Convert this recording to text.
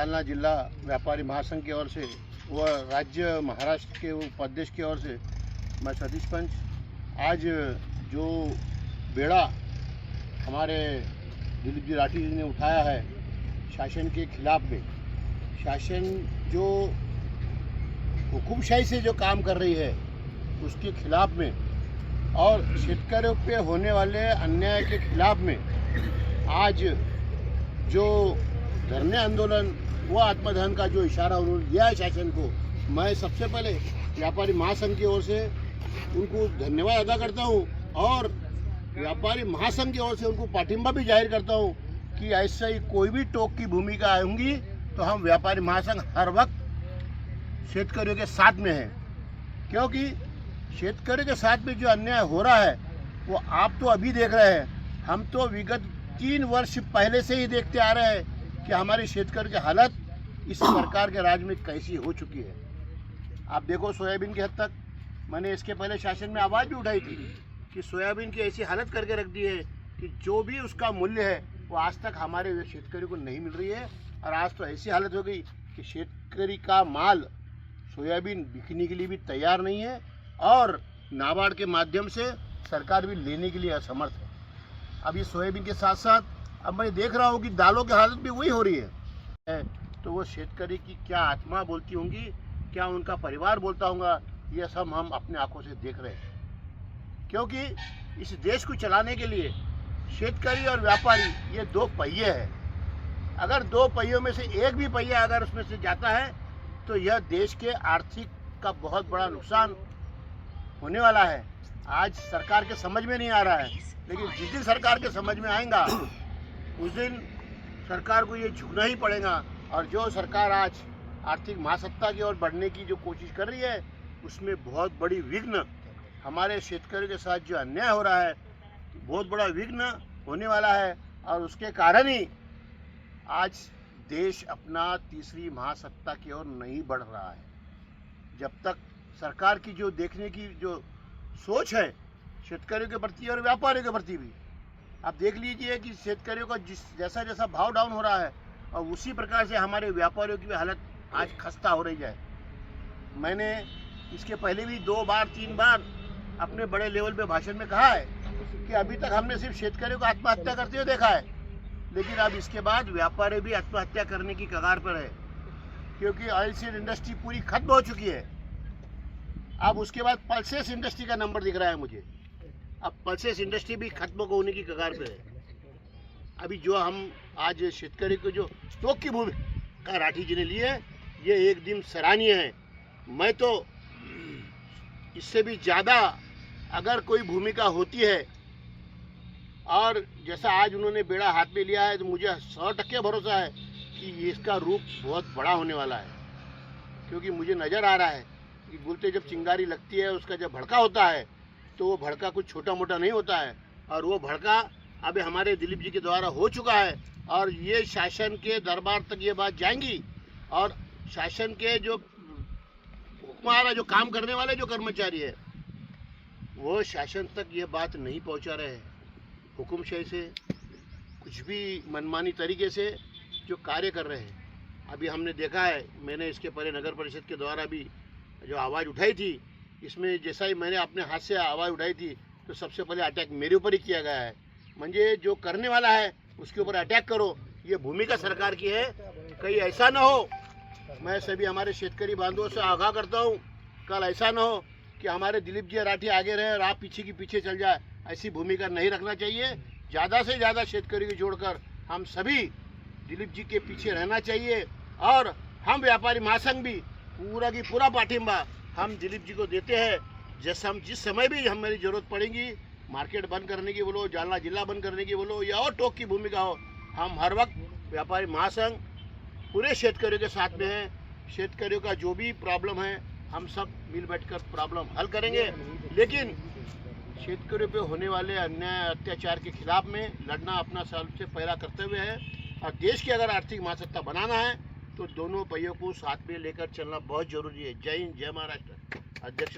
जालना जिला व्यापारी महासंघ की ओर से व राज्य महाराष्ट्र के उपाध्यक्ष की ओर से मैं सतीश पंच आज जो बेड़ा हमारे दिलीप जी राठी जी ने उठाया है शासन के खिलाफ में, शासन जो हुकुमशाही से जो काम कर रही है उसके खिलाफ में और शेतकरियों पे होने वाले अन्याय के खिलाफ में आज जो धरने आंदोलन व आत्मदहन का जो इशारा उन्होंने दिया है शासन को, मैं सबसे पहले व्यापारी महासंघ की ओर से उनको धन्यवाद अदा करता हूं और व्यापारी महासंघ की ओर से उनको पाठिंबा भी जाहिर करता हूं कि ऐसा ही कोई भी टोक की भूमिका आएंगी तो हम व्यापारी महासंघ हर वक्त शेतकरियों के साथ में हैं, क्योंकि शेतकरियों के साथ में जो अन्याय हो रहा है वो आप तो अभी देख रहे हैं, हम तो विगत 3 वर्ष पहले से ही देखते आ रहे हैं कि हमारे शेतकरी की हालत इस सरकार के राज में कैसी हो चुकी है। आप देखो सोयाबीन की हद तक मैंने इसके पहले शासन में आवाज़ भी उठाई थी कि सोयाबीन की ऐसी हालत करके रख दी है कि जो भी उसका मूल्य है वो आज तक हमारे शेतकरी को नहीं मिल रही है। और आज तो ऐसी हालत हो गई कि शेतकरी का माल सोयाबीन बिकने के लिए भी तैयार नहीं है और नाबार्ड के माध्यम से सरकार भी लेने के लिए असमर्थ है। अब ये सोयाबीन के साथ साथ अब मैं देख रहा हूँ कि दालों की हालत भी वही हो रही है। तो वो शेतकरी की क्या आत्मा बोलती होंगी, क्या उनका परिवार बोलता होगा, ये सब हम अपने आंखों से देख रहे हैं। क्योंकि इस देश को चलाने के लिए शेतकरी और व्यापारी ये 2 पहिए हैं। अगर 2 पहियों में से एक भी पहिया अगर उसमें से जाता है तो यह देश के आर्थिक का बहुत बड़ा नुकसान होने वाला है। आज सरकार के समझ में नहीं आ रहा है, लेकिन जिस दिन सरकार के समझ में आएगा उस दिन सरकार को ये झुकना ही पड़ेगा। और जो सरकार आज आर्थिक महासत्ता की ओर बढ़ने की जो कोशिश कर रही है उसमें बहुत बड़ी विघ्न हमारे शेतकरियों के साथ जो अन्याय हो रहा है बहुत बड़ा विघ्न होने वाला है। और उसके कारण ही आज देश अपना तीसरी महासत्ता की ओर नहीं बढ़ रहा है। जब तक सरकार की जो देखने की जो सोच है शेतकरियों के प्रति और व्यापारियों के प्रति भी, आप देख लीजिए कि शेतकरियों का जैसा जैसा भाव डाउन हो रहा है और उसी प्रकार से हमारे व्यापारियों की भी हालत आज खस्ता हो रही है। मैंने इसके पहले भी 2 बार 3 बार अपने बड़े लेवल पे भाषण में कहा है कि अभी तक हमने सिर्फ शेतकरियों को आत्महत्या करते हुए देखा है, लेकिन अब इसके बाद व्यापारी भी आत्महत्या करने की कगार पर है, क्योंकि ऑयल सीड इंडस्ट्री पूरी खत्म हो चुकी है। अब उसके बाद पल्सेस इंडस्ट्री का नंबर दिख रहा है मुझे, अब पल्सेस इंडस्ट्री भी खत्म होने की कगार पे है। अभी जो हम आज शेतकरी को जो टोक की भूमिका राठी जी ने ली है ये एकदम सराहनीय है। मैं तो इससे भी ज़्यादा अगर कोई भूमिका होती है और जैसा आज उन्होंने बेड़ा हाथ में लिया है तो मुझे 100% भरोसा है कि इसका रूप बहुत बड़ा होने वाला है। क्योंकि मुझे नज़र आ रहा है कि बोलते जब चिंगारी लगती है उसका जब भड़का होता है तो वो भड़का कुछ छोटा मोटा नहीं होता है, और वो भड़का अब हमारे दिलीप जी के द्वारा हो चुका है। और ये शासन के दरबार तक ये बात जाएंगी और शासन के जो हुक्मरान जो काम करने वाले जो कर्मचारी है वो शासन तक ये बात नहीं पहुंचा रहे हैं। हुकुमशाही से कुछ भी मनमानी तरीके से जो कार्य कर रहे हैं। अभी हमने देखा है, मैंने इसके पहले नगर परिषद के द्वारा भी जो आवाज़ उठाई थी, इसमें जैसा ही मैंने अपने हाथ से आवाज़ उठाई थी तो सबसे पहले अटैक मेरे ऊपर ही किया गया है। मुझे जो करने वाला है उसके ऊपर अटैक करो, ये भूमिका सरकार की है। कहीं ऐसा ना हो, मैं सभी हमारे शेतकरी बांधवों से आगाह करता हूँ, कल ऐसा ना हो कि हमारे दिलीप जी राठी आगे रहे और आप पीछे की पीछे चल जाए। ऐसी भूमिका नहीं रखना चाहिए। ज़्यादा से ज़्यादा शेतकरी को जोड़कर हम सभी दिलीप जी के पीछे रहना चाहिए। और हम व्यापारी महासंघ भी पूरा की पूरा पाठिंबा हम दिलीप जी को देते हैं। जैसे हम जिस समय भी हमारी ज़रूरत पड़ेगी, मार्केट बंद करने की बोलो, जालना जिला बंद करने की बोलो या और टोक की भूमिका हो, हम हर वक्त व्यापारी महासंघ पूरे शेतकरियों के साथ में हैं। शेतकरियों का जो भी प्रॉब्लम है हम सब मिल बैठकर प्रॉब्लम हल करेंगे, लेकिन शेतकरियों पे होने वाले अन्याय अत्याचार के खिलाफ में लड़ना अपना सबसे पहला कर्तव्य है। और देश की अगर आर्थिक महासत्ता बनाना है तो दोनों पहियों को साथ में लेकर चलना बहुत जरूरी है। जय हिंद, जय महाराष्ट्र। अध्यक्ष